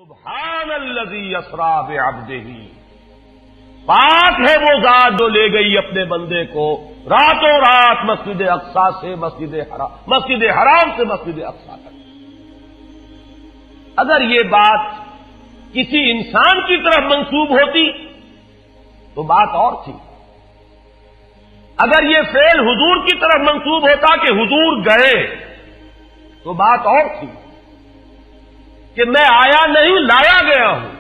سبحان الذی اسری بعبدہ، پاک ہے وہ ذات جو لے گئی اپنے بندے کو راتوں رات مسجد اقصی سے مسجد حرام سے مسجد اقصی تک۔ اگر یہ بات کسی انسان کی طرف منسوب ہوتی تو بات اور تھی، اگر یہ فعل حضور کی طرف منسوب ہوتا کہ حضور گئے تو بات اور تھی کہ میں آیا نہیں لایا گیا ہوں،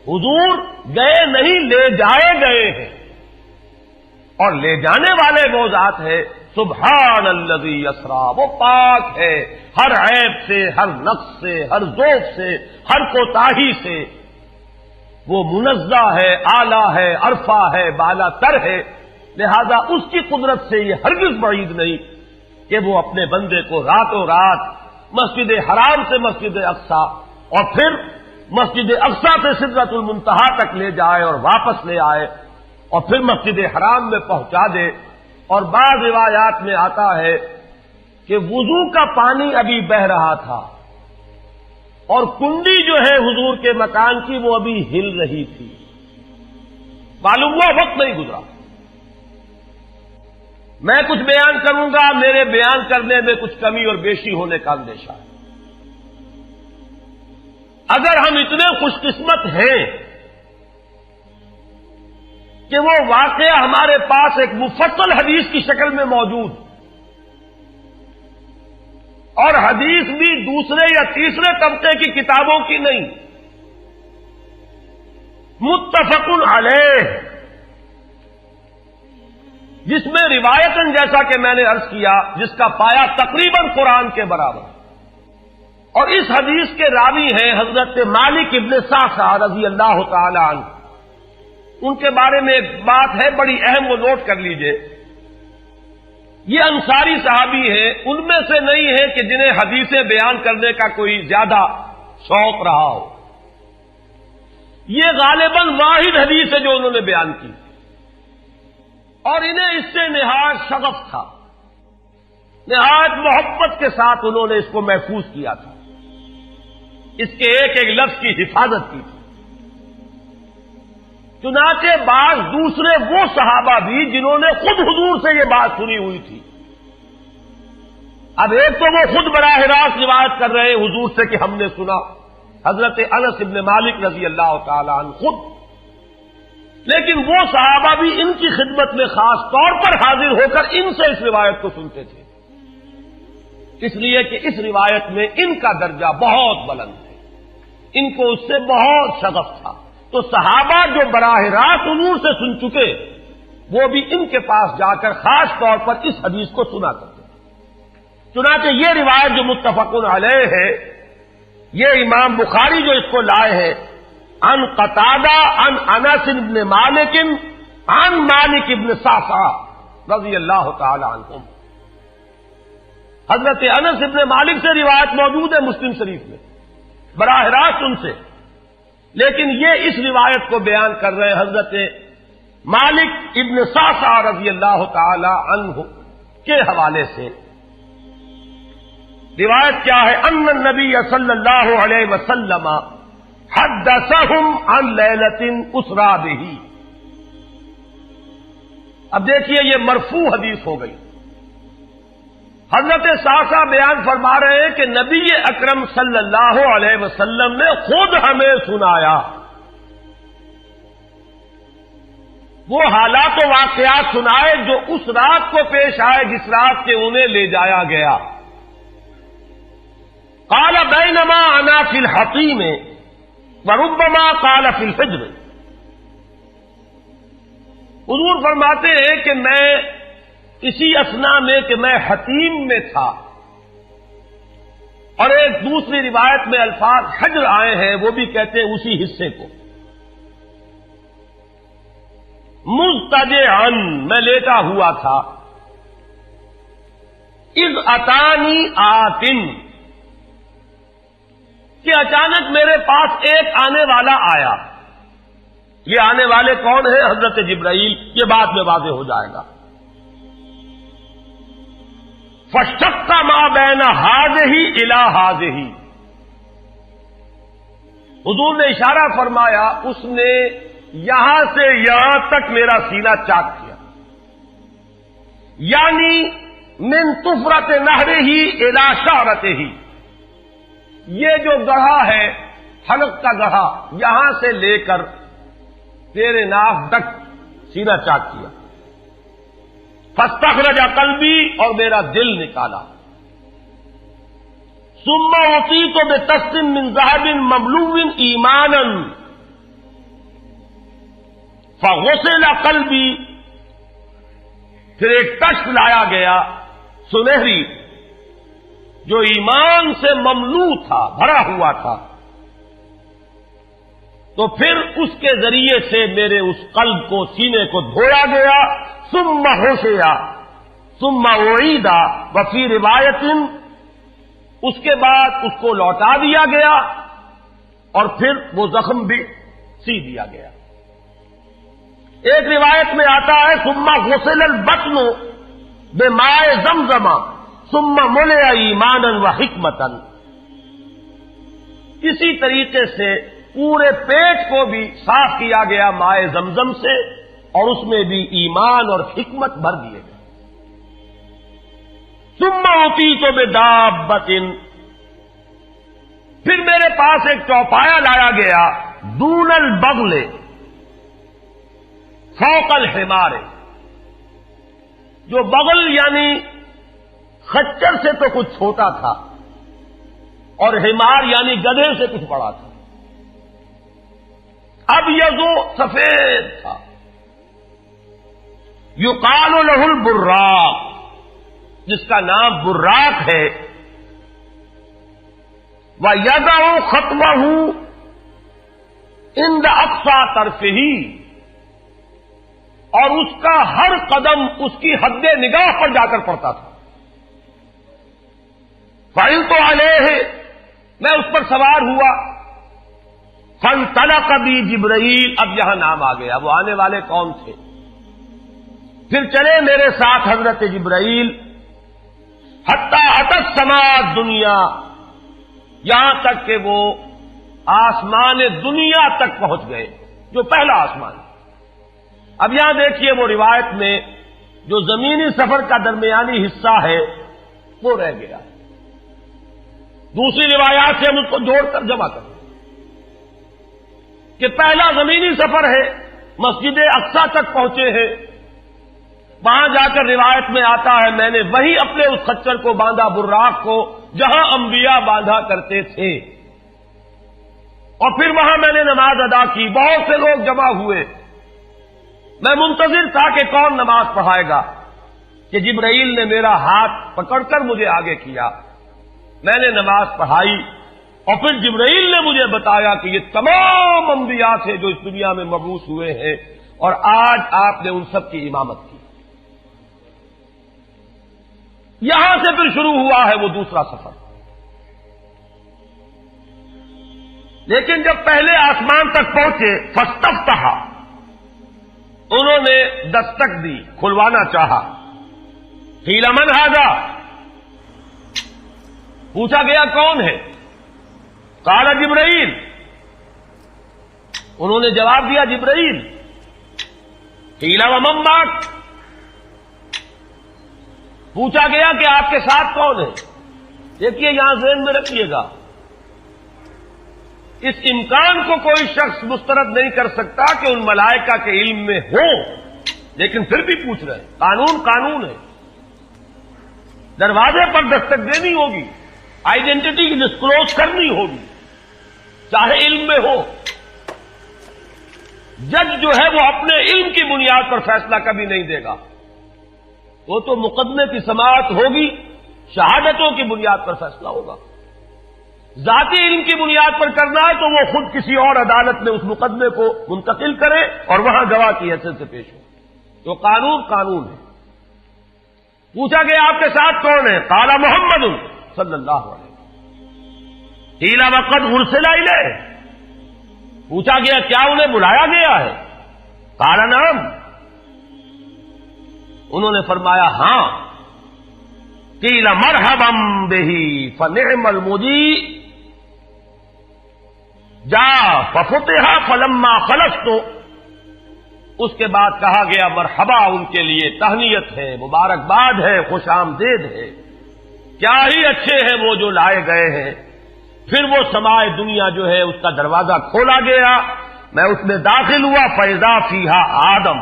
حضور گئے نہیں لے جائے گئے ہیں، اور لے جانے والے وہ ذات ہے سبحان الذی اسری، وہ پاک ہے ہر عیب سے، ہر نقص سے، ہر ذوق سے، ہر کوتاہی سے، وہ منزہ ہے، اعلیٰ ہے، عرفہ ہے، بالا تر ہے، لہذا اس کی قدرت سے یہ ہرگز بعید نہیں کہ وہ اپنے بندے کو راتوں رات مسجد حرام سے مسجد اقصی اور پھر مسجد اقصی سے سدرۃ المنتہا تک لے جائے اور واپس لے آئے اور پھر مسجد حرام میں پہنچا دے۔ اور بعض روایات میں آتا ہے کہ وضو کا پانی ابھی بہ رہا تھا اور کنڈی جو ہے حضور کے مکان کی وہ ابھی ہل رہی تھی، معلوم ہوا وقت نہیں گزرا۔ میں کچھ بیان کروں گا، میرے بیان کرنے میں کچھ کمی اور بیشی ہونے کا اندیشہ ہے۔ اگر ہم اتنے خوش قسمت ہیں کہ وہ واقعہ ہمارے پاس ایک مفصل حدیث کی شکل میں موجود، اور حدیث بھی دوسرے یا تیسرے طبقے کی کتابوں کی نہیں، متفق علیہ، جس میں روایتاً جیسا کہ میں نے عرض کیا جس کا پایا تقریباً قرآن کے برابر، اور اس حدیث کے راوی ہیں حضرت مالک ابن صعصع رضی اللہ تعالی عنہ۔ ان کے بارے میں ایک بات ہے بڑی اہم، وہ نوٹ کر لیجئے۔ یہ انصاری صحابی ہیں، ان میں سے نہیں ہے کہ جنہیں حدیثیں بیان کرنے کا کوئی زیادہ شوق رہا ہو، یہ غالباً واحد حدیث ہے جو انہوں نے بیان کی، اور انہیں اس سے نہایت شغف تھا، نہایت محبت کے ساتھ انہوں نے اس کو محفوظ کیا تھا، اس کے ایک ایک لفظ کی حفاظت کی تھی۔ چنانچہ بعض دوسرے وہ صحابہ بھی جنہوں نے خود حضور سے یہ بات سنی ہوئی تھی، اب ایک تو وہ خود براہ راست روایت کر رہے ہیں حضور سے کہ ہم نے سنا، حضرت انس ابن مالک رضی اللہ تعالی عنہ خود، لیکن وہ صحابہ بھی ان کی خدمت میں خاص طور پر حاضر ہو کر ان سے اس روایت کو سنتے تھے، اس لیے کہ اس روایت میں ان کا درجہ بہت بلند ہے، ان کو اس سے بہت شغف تھا، تو صحابہ جو براہ راست حضور سے سن چکے وہ بھی ان کے پاس جا کر خاص طور پر اس حدیث کو سنا کرتے تھے۔ چنانچہ یہ روایت جو متفق علیہ ہے، یہ امام بخاری جو اس کو لائے ہیں عن قتادہ عن انس بن مالک عن مالک ابن صعصع رضی اللہ تعالی عنہم، حضرت انس ابن مالک سے روایت موجود ہے مسلم شریف میں براہ راست ان سے، لیکن یہ اس روایت کو بیان کر رہے ہیں حضرت مالک ابن صعصع رضی اللہ تعالی عنہ کے حوالے سے۔ روایت کیا ہے؟ ان النبی صلی اللہ علیہ وسلم حدثهم عن لیلۃ اسری بہ۔ اب دیکھیے یہ مرفوع حدیث ہو گئی، حضرت صعصع بیان فرما رہے ہیں کہ نبی اکرم صلی اللہ علیہ وسلم نے خود ہمیں سنایا، وہ حالات و واقعات سنائے جو اس رات کو پیش آئے جس رات کے انہیں لے جایا گیا۔ قال بینما انا فی الحطیم وربما قال فی الفجر، حضور فرماتے ہیں کہ میں اسی اثنا میں کہ میں حتیم میں تھا، اور ایک دوسری روایت میں الفاظ حجر آئے ہیں وہ بھی کہتے ہیں اسی حصے کو، مضطجعا میں لیٹا ہوا تھا، اذ اتانی آتن کہ اچانک میرے پاس ایک آنے والا آیا۔ یہ آنے والے کون ہیں؟ حضرت جبرائیل، یہ بعد میں واضح ہو جائے گا۔ فَاشْتَقَّ مَا بَيْنَ هَٰذِهِ إِلَىٰ هَٰذِهِ، حضور نے اشارہ فرمایا، اس نے یہاں سے یہاں تک میرا سینہ چاک کیا، یعنی من طفرت نہرہ الی شعرتہ، یہ جو گڑھا ہے حلق کا گڑھا، یہاں سے لے کر تیرے ناک تک سینہ چاک کیا۔ فاستخرج قلبی، اور میرا دل نکالا۔ ثم اعطیت بطست من ذهب مملوء ایمانا فغسل قلبی، پھر ایک تشت لایا گیا سنہری جو ایمان سے مملوء تھا، بھرا ہوا تھا، تو پھر اس کے ذریعے سے میرے اس قلب کو، سینے کو دھویا گیا۔ ثم غسل ثم اعید وفی روایت، اس کے بعد اس کو لوٹا دیا گیا اور پھر وہ زخم بھی سی دیا گیا۔ ایک روایت میں آتا ہے ثم غسل البطن بماء زمزم ثم ملئ ایمانا وحکمتا، اسی طریقے سے پورے پیٹ کو بھی صاف کیا گیا ماء زمزم سے، اور اس میں بھی ایمان اور حکمت بھر دیے گئے۔ ثم اعطیت بدابۃ، پھر میرے پاس ایک چوپایا لایا گیا، دون البغل فوق الحمار، جو بغل یعنی خچر سے تو کچھ چھوٹا تھا، اور حمار یعنی گدھے سے کچھ بڑا تھا۔ اب یہ جو سفید تھا، یقال لہ البراق، جس کا نام براق ہے، وَيَضَعُ خَطْوَهُ عِنْدَ أَقْصَى طَرْفِهِ، اور اس کا ہر قدم اس کی حد نگاہ پر جا کر پڑتا تھا۔ فَعِلْتُ عَلَيْهِ، میں اس پر سوار ہوا۔ فَانْطَلَقَ بِي جِبْرَائِیل، اب یہاں نام آ گیا، وہ آنے والے کون تھے؟ پھر چلے میرے ساتھ حضرت جبرائیل، حتی اتی السماء الدنیا، یہاں تک کہ وہ آسمان دنیا تک پہنچ گئے، جو پہلا آسمان۔ اب یہاں دیکھیے وہ روایت میں جو زمینی سفر کا درمیانی حصہ ہے وہ رہ گیا، دوسری روایات سے ہم اس کو جوڑ کر جمع کریں کہ پہلا زمینی سفر ہے، مسجد اقصیٰ تک پہنچے ہیں، وہاں جا کر روایت میں آتا ہے میں نے وہی اپنے اس خچر کو باندھا، براق کو، جہاں انبیاء باندھا کرتے تھے، اور پھر وہاں میں نے نماز ادا کی، بہت سے لوگ جمع ہوئے، میں منتظر تھا کہ کون نماز پڑھائے گا، کہ جبرائیل نے میرا ہاتھ پکڑ کر مجھے آگے کیا، میں نے نماز پڑھائی، اور پھر جبرائیل نے مجھے بتایا کہ یہ تمام انبیاء تھے جو اس دنیا میں مبعوث ہوئے ہیں، اور آج آپ نے ان سب کی امامت کی۔ یہاں سے پھر شروع ہوا ہے وہ دوسرا سفر۔ لیکن جب پہلے آسمان تک پہنچے، فاستفتح، انہوں نے دستک دی، کھلوانا چاہا۔ قیل من ھذا، پوچھا گیا کون ہے؟ قال جبرائیل، انہوں نے جواب دیا جبرائیل۔ قیل ومن معک، پوچھا گیا کہ آپ کے ساتھ کون ہے؟ دیکھیے یہاں ذہن میں رکھیے گا، اس امکان کو کوئی شخص مسترد نہیں کر سکتا کہ ان ملائکہ کے علم میں ہو، لیکن پھر بھی پوچھ رہے ہیں۔ قانون قانون ہے، دروازے پر دستک دینی ہوگی، آئیڈینٹی ڈسکلوز کرنی ہوگی، چاہے علم میں ہو۔ جج جو ہے وہ اپنے علم کی بنیاد پر فیصلہ کبھی نہیں دے گا، وہ تو مقدمے کی سماعت ہوگی، شہادتوں کی بنیاد پر فیصلہ ہوگا۔ ذاتی علم کی بنیاد پر کرنا ہے تو وہ خود کسی اور عدالت میں اس مقدمے کو منتقل کرے اور وہاں گواہ کی حیثیت سے پیش ہو۔ تو قانون قانون ہے۔ پوچھا گیا آپ کے ساتھ کون ہے؟ قال محمد صلی اللہ علیہ وسلم۔ قیل وقد ارسل الیہ، پوچھا گیا کیا انہیں بلایا گیا ہے؟ قال نعم، انہوں نے فرمایا ہاں۔ قیل مرحبا بہ فنعم المجیء، جا ففتح فلما خلصت، اس کے بعد کہا گیا مرحبا ان کے لیے، تہنیت ہے، مبارکباد ہے، خوش آمدید ہے، کیا ہی اچھے ہیں وہ جو لائے گئے ہیں۔ پھر وہ سمائے دنیا جو ہے اس کا دروازہ کھولا گیا، میں اس میں داخل ہوا، فیضا فیہا آدم،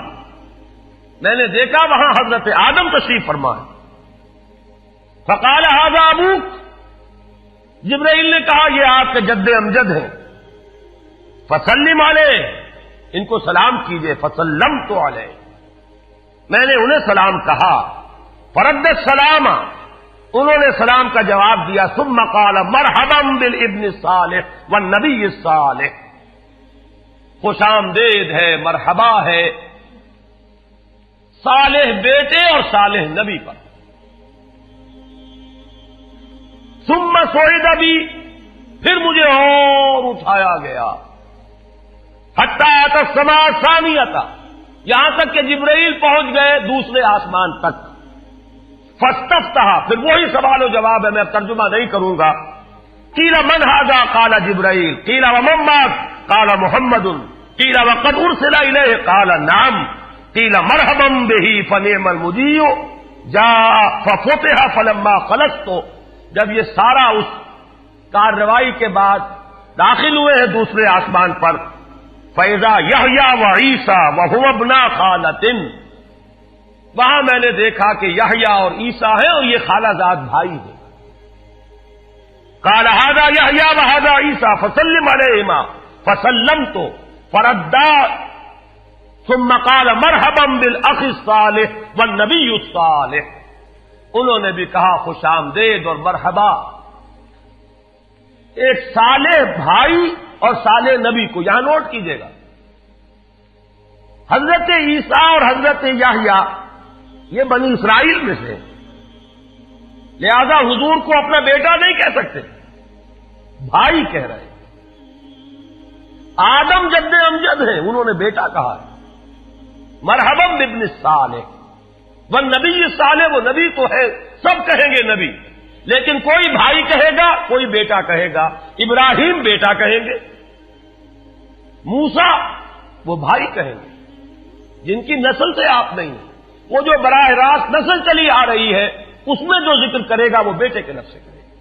میں نے دیکھا وہاں حضرت آدم تشریف فرما ہے۔ فقال ھذا ابوک، جبرائیل نے کہا یہ آپ کے جد امجد ہیں، فسلم علیہ، ان کو سلام کیجئے، فسلمت علیہ، میں نے انہیں سلام کہا، فرد السلام، انہوں نے سلام کا جواب دیا، ثم قال مرحبا بالابن الصالح والنبی الصالح، خوش آمدید ہے، مرحبا ہے صالح بیٹے اور صالح نبی پر۔ ثم صعد بی، پھر مجھے اور اٹھایا گیا، حتی اتی السماء الثانیۃ، یہاں تک کہ جبرائیل پہنچ گئے دوسرے آسمان تک۔ فاستفتح، پھر وہی سوال و جواب ہے، میں اب ترجمہ نہیں کروں گا۔ قیل من ھذا قال جبرائیل، قیل ومن معک قال محمد، قیل وقد ارسل الیہ قال نعم، قیل مرحبا بہ فنعم المجیء جاء ففتح فلما خلصت، جب یہ سارا اس کارروائی کے بعد داخل ہوئے ہیں دوسرے آسمان پر، فاذا یحییٰ وعیسیٰ وہو ابنا خالۃ، وہاں میں نے دیکھا کہ یحییٰ اور عیسیٰ ہیں اور یہ خالہ زاد بھائی ہیں۔ قال ھذا یحییٰ وھذا عیسیٰ فسلم علیہما، فسلمت فردا، ثم قال مرحبا بالاخ الصالح والنبی الصالح، انہوں نے بھی کہا خوش آمدید اور مرحبا ایک صالح بھائی اور صالح نبی کو، یہاں نوٹ کیجئے گا، حضرت عیسیٰ اور حضرت یحییٰ یہ بنی اسرائیل میں سے، لہذا حضور کو اپنا بیٹا نہیں کہہ سکتے، بھائی کہہ رہے ہیں۔ آدم جد امجد ہیں، انہوں نے بیٹا کہا ہے، مرحبا بابن الصالح والنبی الصالح، وہ نبی تو ہے، سب کہیں گے نبی، لیکن کوئی بھائی کہے گا، کوئی بیٹا کہے گا، ابراہیم بیٹا کہیں گے، موسیٰ وہ بھائی کہیں گے، جن کی نسل سے آپ نہیں ہیں، وہ جو براہ راست نسل چلی آ رہی ہے اس میں جو ذکر کرے گا وہ بیٹے کے لفظ سے کرے گا۔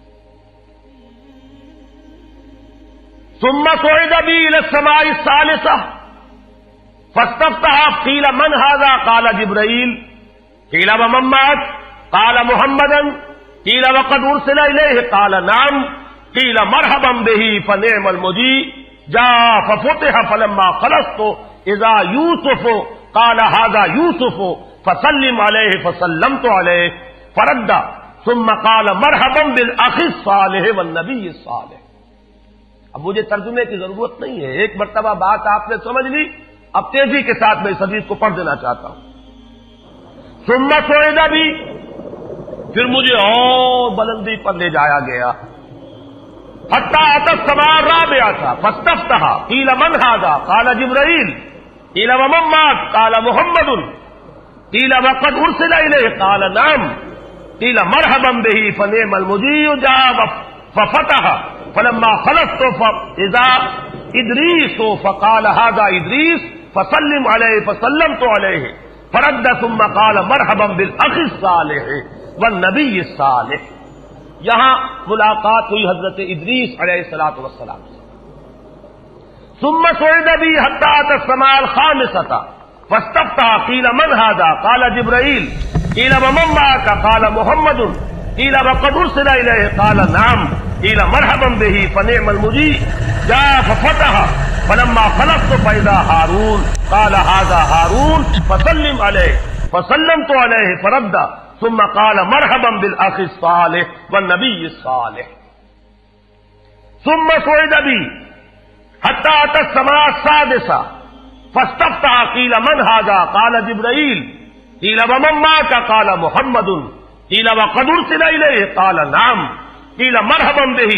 ثم صعد بی الی السماء الثالثۃ فاستفتح، قیل من ھذا قال جبرائیل، قیل ومن معک قال محمدا، قیل وقد ارسل الیہ قال نعم، قیل مرحبا بہ فنعم المجیء جاء ففتح فلما خلصت اذا یوسف قال ھذا یوسف فسلم علیہ، فسلمت علیہ، فرد، ثم قال مرحبا بالاخ الصالح والنبی الصالح۔ اب مجھے ترجمے کی ضرورت نہیں ہے، ایک مرتبہ بات آپ نے سمجھ لی، اب تیزی کے ساتھ میں اس حدیث کو پڑھ دینا چاہتا ہوں۔ ثم صعد بی، پھر مجھے اور بلندی پر لے جایا گیا، حتی اتی السماء الرابعۃ فاستفتح، قیل من ھذا قال جبرائیل، قیل ومن معک قال محمد، قیل وقد ارسل الیہ قال نعم، قیل مرحبا بہ فنعم المجیء جاء ففتح فلما خلصت فاذا ادریس فقال ھذا ادریس فسلم علیہ، فسلمت علیہ، فرد، ثم قال مرحبا بالاخ الصالح والنبی الصالح۔ یہاں ملاقات ہوئی حضرت ادریس علیہ الصلوۃ والسلام سے۔ ثم صعد بی حتی اتی السماء الخامسۃ فاستفتح، قیل من ھذا قال جبرائیل، قیل ومن معک قال محمد، قیل وقد ارسل الیہ قال نعم، قیل مرحبا بہ فنعم المجیء جاء ففتح فلما خلصت فاذا ہارون قال ھذا ہارون فسلم علیہ، فسلمت علیہ، فرد، ثم قال مرحبا بالاخ الصالح والنبی الصالح۔ ثم صعد بی حتی اتی السماء السادسۃ فاستفتح، قیل من ھذا قال جبرائیل، قیل ومن معک قال محمد، قیل وقد ارسل الیہ قال نعم، قیل مرحبا بہ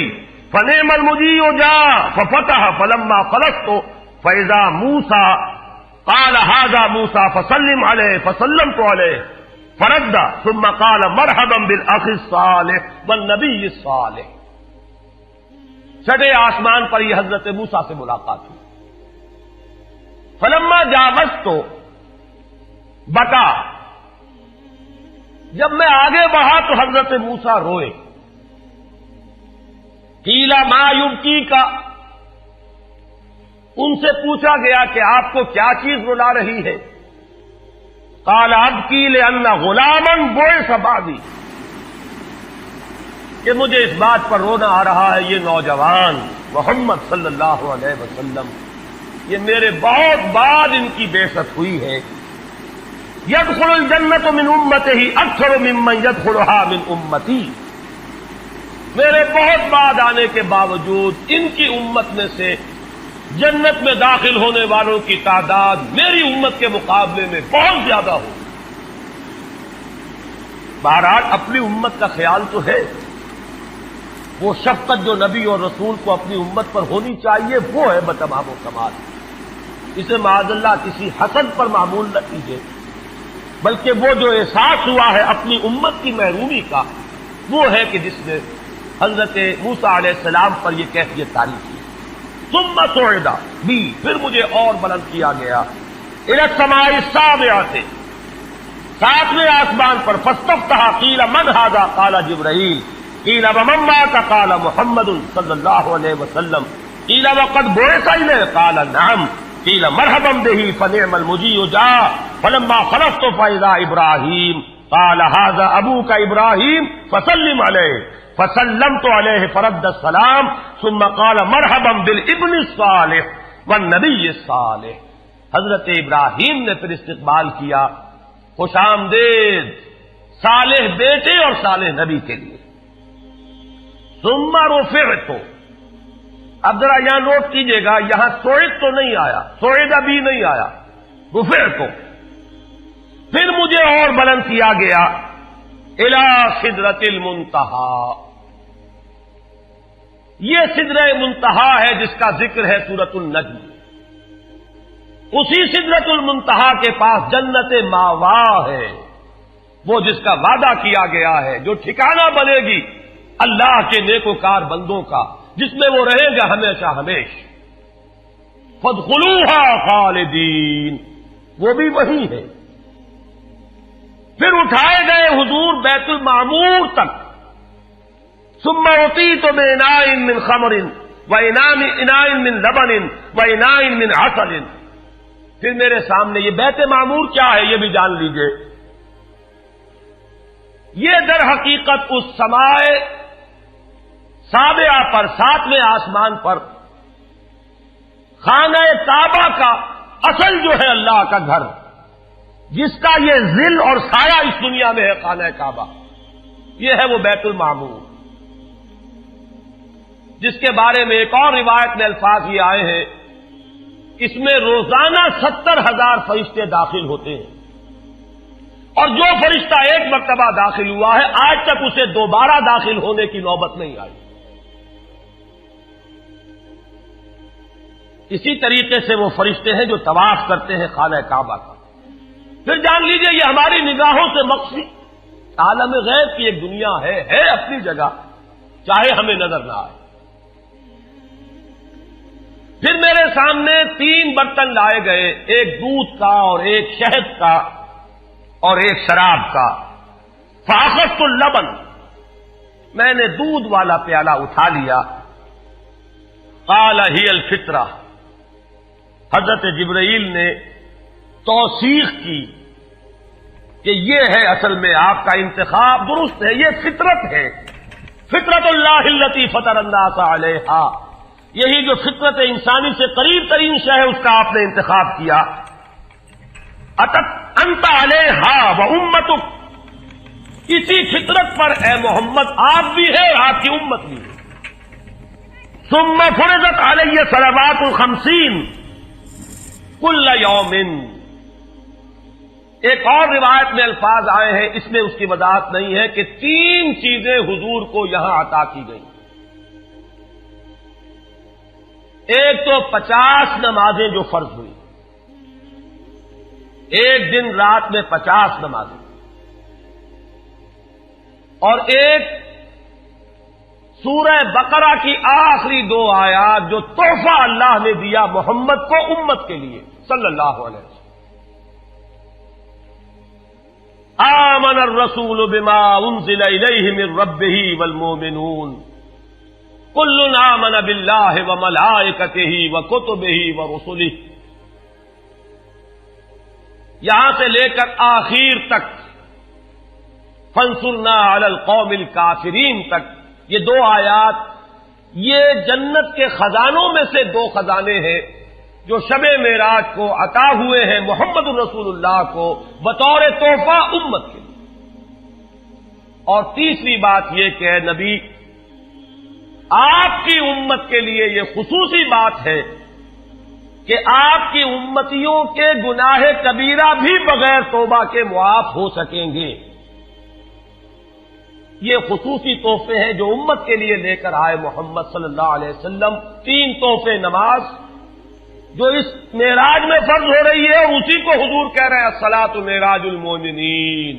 فنعم المجیء جاء ففتح فلما خلصت فاذا موسیٰ قال ھذا موسیٰ فسلم علیہ، فسلمت علیہ، فرد، ثم قال مرحبا بالاخ الصالح والنبی الصالح۔ چھٹے آسمان پر یہ حضرت موسیٰ سے ملاقات ہوئی. فلما جاوزت تو بتا، جب میں آگے بڑھا تو حضرت موسیٰ روئے. قیل ما یبکیک، ان سے پوچھا گیا کہ آپ کو کیا چیز رلا رہی ہے؟ قال ابکی لأن غلاما بعث بعدی، کہ مجھے اس بات پر رونا آ رہا ہے یہ نوجوان محمد صلی اللہ علیہ وسلم، یہ میرے بہت بعد ان کی بعثت ہوئی ہے. يدخل الجنة من امته اکثر ممن يدخلها من امتی، میرے بہت بعد آنے کے باوجود ان کی امت میں سے جنت میں داخل ہونے والوں کی تعداد میری امت کے مقابلے میں بہت زیادہ ہو. بہرحال اپنی امت کا خیال تو ہے، وہ شفقت جو نبی اور رسول کو اپنی امت پر ہونی چاہیے وہ ہے بتمام و کمال. اسے معاذ اللہ کسی حسد پر معمول نہ کیجیے، بلکہ وہ جو احساس ہوا ہے اپنی امت کی محرومی کا، وہ ہے کہ جس نے حضرت موسیٰ علیہ السلام پر یہ کیفیت طاری کی. ثم صعد بی، پھر مجھے اور بلند کیا گیا الی السماء السابعۃ، ساتویں آسمان پر. فاستفتح قیل من ھذا قال جبرائیل، قیل ومن معک قال محمد صلی اللہ علیہ وسلم، قیل وقد بعث الیہ قال نعم، قیل مرحبا به فنعم المجیء جاء. فلما خلصت فاذا ابراہیم قال ھذا ابوک ابراہیم فسلم علیہ، فسلمت علیہ فرد السلام ثم قال مرحبا بالابن الصالح والنبی الصالح. حضرت ابراہیم نے پھر استقبال کیا، خوش آمدید صالح بیٹے اور صالح نبی کے لیے. ثم رفعت، اب ذرا یہاں نوٹ کیجئے گا، یہاں صعد تو نہیں آیا، صعد ابھی نہیں آیا، رفعت. پھر مجھے اور بلند کیا گیا الی سدرۃ المنتہی. یہ سدرہ منتہا ہے جس کا ذکر ہے سورۃ النجم. اسی سدرۃ المنتہا کے پاس جنت ماوا ہے، وہ جس کا وعدہ کیا گیا ہے، جو ٹھکانہ بنے گی اللہ کے نیکوکار بندوں کا، جس میں وہ رہیں گے ہمیشہ ہمیش. فادخلوها خالدین، وہ بھی وہی ہے. پھر اٹھائے گئے حضور بیت المعمور تک. ثم اعطیت باناء من خمر واناء من لبن واناء من عسل. پھر میرے سامنے یہ بیت معمور کیا ہے یہ بھی جان لیجئے. یہ در حقیقت اس سمائے سابعہ پر، ساتویں آسمان پر خانہ کعبہ کا اصل جو ہے اللہ کا گھر، جس کا یہ ظل اور سایہ اس دنیا میں ہے خانہ کعبہ، یہ ہے وہ بیت المعمور، جس کے بارے میں ایک اور روایت میں الفاظ یہ آئے ہیں، اس میں روزانہ 70,000 فرشتے داخل ہوتے ہیں، اور جو فرشتہ ایک مرتبہ داخل ہوا ہے آج تک اسے دوبارہ داخل ہونے کی نوبت نہیں آئی. اسی طریقے سے وہ فرشتے ہیں جو طواف کرتے ہیں خانہ کعبہ کا. پھر جان لیجئے یہ ہماری نگاہوں سے مخفی عالم غیب کی ایک دنیا ہے اپنی جگہ، چاہے ہمیں نظر نہ آئے. پھر میرے سامنے 3 برتن لائے گئے، ایک دودھ کا اور ایک شہد کا اور ایک شراب کا. فاخذت اللبن، میں نے دودھ والا پیالہ اٹھا لیا. قال ہی الفطرہ، حضرت جبرائیل نے توثیق کی کہ یہ ہے اصل میں آپ کا انتخاب درست ہے، یہ فطرت ہے. فطرت اللہ التی فطر الناس علیہا، یہی جو فطرت انسانی سے قریب ترین شے ہے اس کا آپ نے انتخاب کیا. اتت انت علیہا و امتک، اسی فطرت پر اے محمد آپ بھی ہے اور آپ کی امت بھی ہے. ثم فرضت علیہ صلوات 50 کل یوم. ایک اور روایت میں الفاظ آئے ہیں، اس میں اس کی وضاحت نہیں ہے کہ 3 چیزیں حضور کو یہاں عطا کی گئی. ایک تو 50 نمازیں جو فرض ہوئی، ایک دن رات میں 50 نمازیں، اور ایک سورہ بقرہ کی آخری 2 آیات جو تحفہ اللہ نے دیا محمد کو امت کے لیے صلی اللہ علیہ وسلم. آمن الرسول بما انزل الیہ من ربہ والمؤمنون کل آمن باللہ وملائکتہ وکتبہ ورسلہ. یہاں سے لے کر آخر تک فانصرنا علی القوم الکافرین تک یہ 2 آیات یہ جنت کے خزانوں میں سے 2 خزانے ہیں جو شب معراج کو عطا ہوئے ہیں محمد الرسول اللہ کو بطور تحفہ امت کے لیے. اور تیسری بات یہ کہ اے نبی آپ کی امت کے لیے یہ خصوصی بات ہے کہ آپ کی امتیوں کے گناہ کبیرہ بھی بغیر توبہ کے معاف ہو سکیں گے. یہ خصوصی تحفے ہیں جو امت کے لیے لے کر آئے محمد صلی اللہ علیہ وسلم. 3 تحفے نماز جو اس معراج میں فرض ہو رہی ہے اور اسی کو حضور کہہ رہے ہیں الصلاۃ معراج المومنین.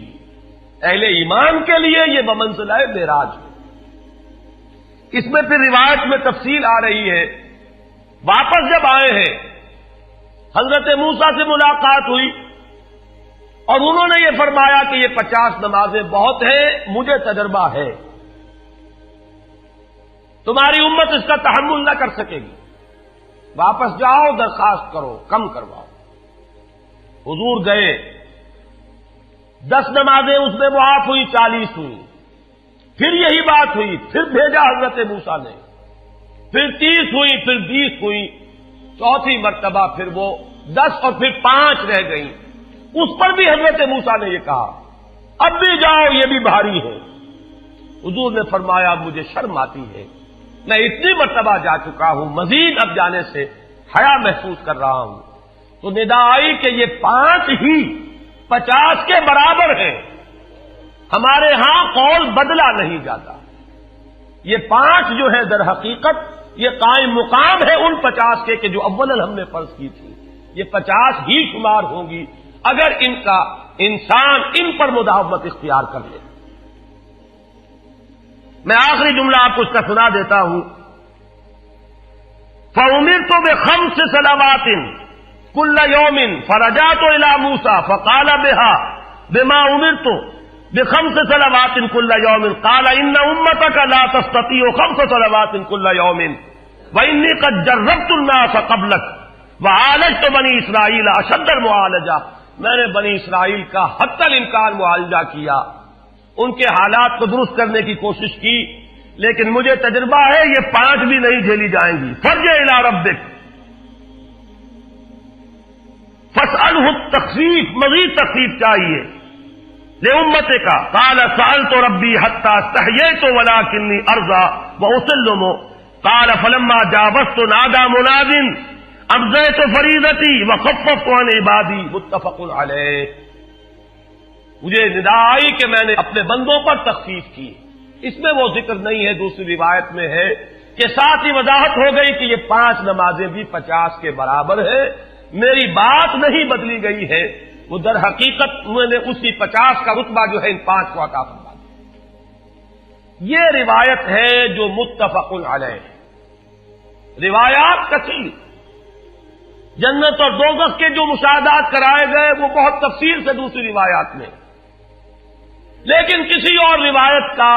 اہل ایمان کے لیے یہ بمنزلہ معراج ہے. اس میں پھر روایت میں تفصیل آ رہی ہے. واپس جب آئے ہیں حضرت موسیٰ سے ملاقات ہوئی اور انہوں نے یہ فرمایا کہ یہ 50 نمازیں بہت ہیں, مجھے تجربہ ہے, تمہاری امت اس کا تحمل نہ کر سکے گی, واپس جاؤ درخواست کرو کم کرواؤ. حضور گئے, 10 نمازیں اس میں معاف ہوئی, 40 ہوئی. پھر یہی بات ہوئی, پھر بھیجا حضرت موسیٰ نے, پھر 30 ہوئی, پھر 20 ہوئی, چوتھی مرتبہ پھر وہ 10 اور پھر 5 رہ گئیں. اس پر بھی حضرت موسیٰ نے یہ کہا اب بھی جاؤ یہ بھی بھاری ہے. حضور نے فرمایا مجھے شرم آتی ہے, میں اتنی مرتبہ جا چکا ہوں, مزید اب جانے سے حیا محسوس کر رہا ہوں. تو ندا آئی کہ یہ 5 ہی 50 کے برابر ہیں. ہمارے ہاں قول بدلا نہیں جاتا. یہ 5 جو ہے در حقیقت یہ قائم مقام ہے ان 50 کے کہ جو اولاً ہم نے فرض کی تھی. یہ 50 ہی شمار ہوں گی اگر ان کا انسان ان پر مداومت اختیار کر لے. میں آخری جملہ آپ کو اس کا سنا دیتا ہوں. فَأُمِرْتُ بِخَمْسِ صَلَوَاتٍ كُلَّ يَوْمٍ فَرَجَعْتُ إِلَىٰ مُوسَىٰ فَقَالَ بِمَا أُمِرْتُ بِخَمْسِ صَلَوَاتٍ كُلَّ يَوْمٍ قَالَ إِنَّ أُمَّتَكَ لَا تَسْتَطِيعُ 5 صَلَوَاتٍ كُلَّ يَوْمٍ وَإِنِّي قَدْ جَرَّبْتُ النَّاسَ قَبْلَكَ وَعَالَجْتُ بَنِي إِسْرَائِيلَ أَشَدَّ الْمُعَالَجَةِ. میں نے بنی اسرائیل کا حتی الامکان معالجہ کیا, ان کے حالات کو درست کرنے کی کوشش کی, لیکن مجھے تجربہ ہے یہ 5 بھی نہیں جھیلی جائیں گی. فَارْجِعْ إِلَىٰ رَبِّكَ فَاسْأَلْهُ التَّخْفِيفَ, مزید تخفیف چاہیے لِأُمَّتِكَ قَالَ سَأَلْتُ رَبِّي حَتَّىٰ اسْتَحْيَيْتُ وَلَٰكِنِّي أَرْضَىٰ وَأُسِلُّمُ قَالَ فَلَمَّا جَاوَزْتُ نَادَىٰ مُنَادٍ ابزیت فریضتی وخففت عن عبادی. متفق علیہ. مجھے ندا آئی کہ میں نے اپنے بندوں پر تخفیف کی. اس میں وہ ذکر نہیں ہے, دوسری روایت میں ہے کہ ساتھ ہی وضاحت ہو گئی کہ یہ 5 نمازیں بھی 50 کے برابر ہے. میری بات نہیں بدلی گئی ہے, وہ در حقیقت میں نے اسی 50 کا رتبہ جو ہے ان 5 کو عطا فرما دیا. یہ روایت ہے جو متفق علیہ. روایات کثیر, جنت اور دوزخ کے جو مشاہدات کرائے گئے وہ بہت تفصیل سے دوسری روایات میں, لیکن کسی اور روایت کا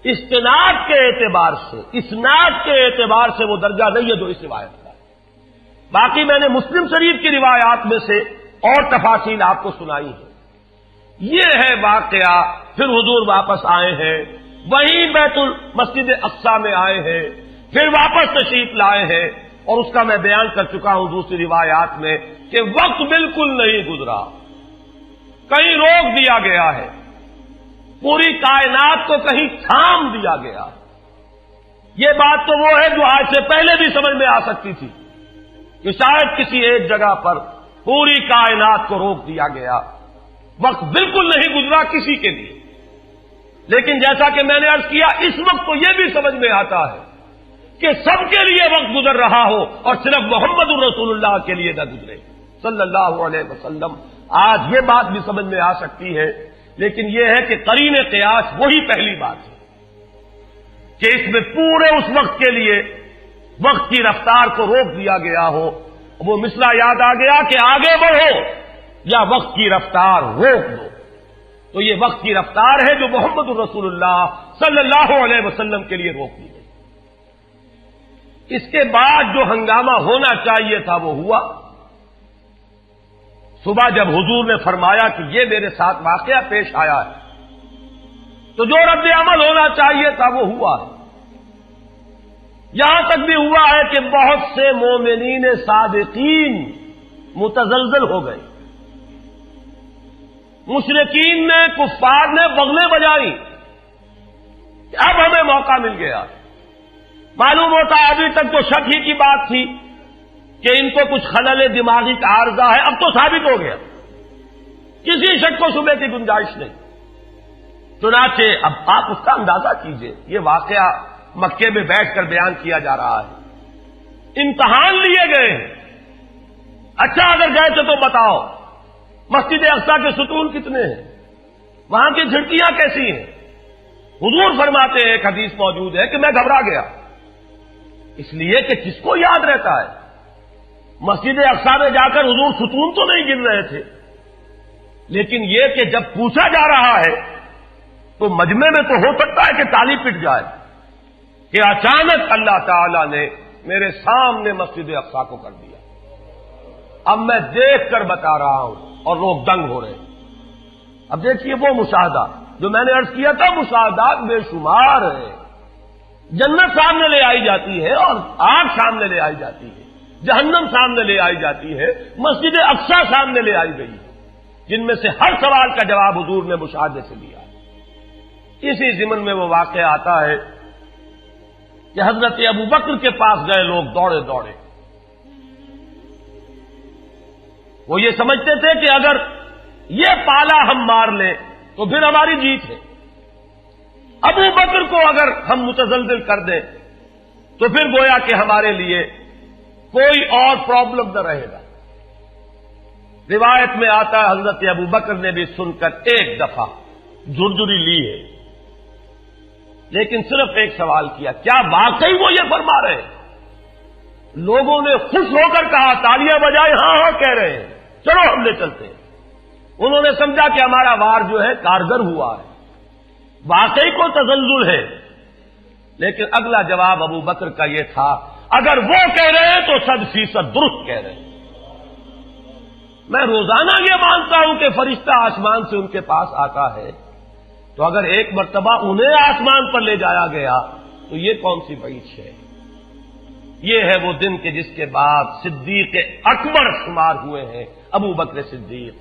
استناد کے اعتبار سے, اسناد کے اعتبار سے وہ درجہ نہیں ہے جو اس روایت کا. باقی میں نے مسلم شریف کی روایات میں سے اور تفاصیل آپ کو سنائی ہے. یہ ہے واقعہ. پھر حضور واپس آئے ہیں, وہیں بیت المسجد اقصی میں آئے ہیں, پھر واپس تشریف لائے ہیں, اور اس کا میں بیان کر چکا ہوں دوسری روایات میں کہ وقت بالکل نہیں گزرا, کہیں روک دیا گیا ہے, پوری کائنات کو کہیں تھام دیا گیا. یہ بات تو وہ ہے جو آج سے پہلے بھی سمجھ میں آ سکتی تھی کہ شاید کسی ایک جگہ پر پوری کائنات کو روک دیا گیا. وقت بالکل نہیں گزرا کسی کے لیے. لیکن جیسا کہ میں نے عرض کیا, اس وقت تو یہ بھی سمجھ میں آتا ہے کہ سب کے لیے وقت گزر رہا ہو اور صرف محمد الرسول اللہ کے لیے نہ گزرے صلی اللہ علیہ وسلم. آج یہ بات بھی سمجھ میں آ سکتی ہے, لیکن یہ ہے کہ قرین قیاس وہی پہلی بات ہے کہ اس میں پورے اس وقت کے لیے وقت کی رفتار کو روک دیا گیا ہو. وہ مسئلہ یاد آ گیا کہ آگے بڑھو یا وقت کی رفتار روک دو. تو یہ وقت کی رفتار ہے جو محمد الرسول اللہ صلی اللہ علیہ وسلم کے لیے روک دی گئی. اس کے بعد جو ہنگامہ ہونا چاہیے تھا وہ ہوا. صبح جب حضور نے فرمایا کہ یہ میرے ساتھ واقعہ پیش آیا ہے تو جو رد عمل ہونا چاہیے تھا وہ ہوا ہے. یہاں تک بھی ہوا ہے کہ بہت سے مومنین صادقین متزلزل ہو گئے. مشرکین نے کفار نے بغلیں بجائی کہ اب ہمیں موقع مل گیا. معلوم ہوتا ہے ابھی تک تو شک ہی کی بات تھی کہ ان کو کچھ خلل دماغی کا عارضہ ہے. اب تو ثابت ہو گیا, کسی شک و شبے کی گنجائش نہیں. چنانچہ اب آپ اس کا اندازہ کیجئے, یہ واقعہ مکے میں بیٹھ کر بیان کیا جا رہا ہے, امتحان لیے گئے ہیں. اچھا اگر گئے تھے تو بتاؤ مسجد اقصی کے ستون کتنے ہیں, وہاں کی کھڑکیاں کیسی ہیں. حضور فرماتے ہیں, ایک حدیث موجود ہے کہ میں گھبرا گیا, اس لیے کہ کس کو یاد رہتا ہے. مسجد اقصی میں جا کر حضور ستون تو نہیں گن رہے تھے, لیکن یہ کہ جب پوچھا جا رہا ہے تو مجمع میں تو ہو سکتا ہے کہ تالی پٹ جائے کہ اچانک اللہ تعالی نے میرے سامنے مسجد اقصی کو کر دیا. اب میں دیکھ کر بتا رہا ہوں اور لوگ دنگ ہو رہے ہیں. اب دیکھیے وہ مشاہدہ جو میں نے عرض کیا تھا, مشاہدات بے شمار ہیں. جنت سامنے لے آئی جاتی ہے اور آگ سامنے لے آئی جاتی ہے, جہنم سامنے لے آئی جاتی ہے, مسجد اقصی سامنے لے آئی گئی ہے, جن میں سے ہر سوال کا جواب حضور نے مشاہدے سے لیا. اسی ضمن میں وہ واقعہ آتا ہے کہ حضرت ابو بکر کے پاس گئے لوگ دوڑے دوڑے. وہ یہ سمجھتے تھے کہ اگر یہ پالا ہم مار لیں تو پھر ہماری جیت ہے. ابو بکر کو اگر ہم متزلزل کر دیں تو پھر گویا کہ ہمارے لیے کوئی اور پرابلم نہ رہے گا. روایت میں آتا ہے حضرت ابو بکر نے بھی سن کر ایک دفعہ جھرجھری لی ہے, لیکن صرف ایک سوال کیا, کیا واقعی وہ یہ فرما رہے ہیں؟ لوگوں نے خوش ہو کر کہا, تالیاں بجائے, ہاں ہاں کہہ رہے ہیں, چلو ہم لے چلتے ہیں. انہوں نے سمجھا کہ ہمارا وار جو ہے کارگر ہوا ہے, واقعی کو تزلزل ہے. لیکن اگلا جواب ابو بکر کا یہ تھا, اگر وہ کہہ رہے ہیں تو 100% درست کہہ رہے ہیں. میں روزانہ یہ مانتا ہوں کہ فرشتہ آسمان سے ان کے پاس آتا ہے, تو اگر ایک مرتبہ انہیں آسمان پر لے جایا گیا تو یہ کون سی بعید ہے. یہ ہے وہ دن کہ جس کے بعد صدیق اکبر شمار ہوئے ہیں ابو بکر صدیق.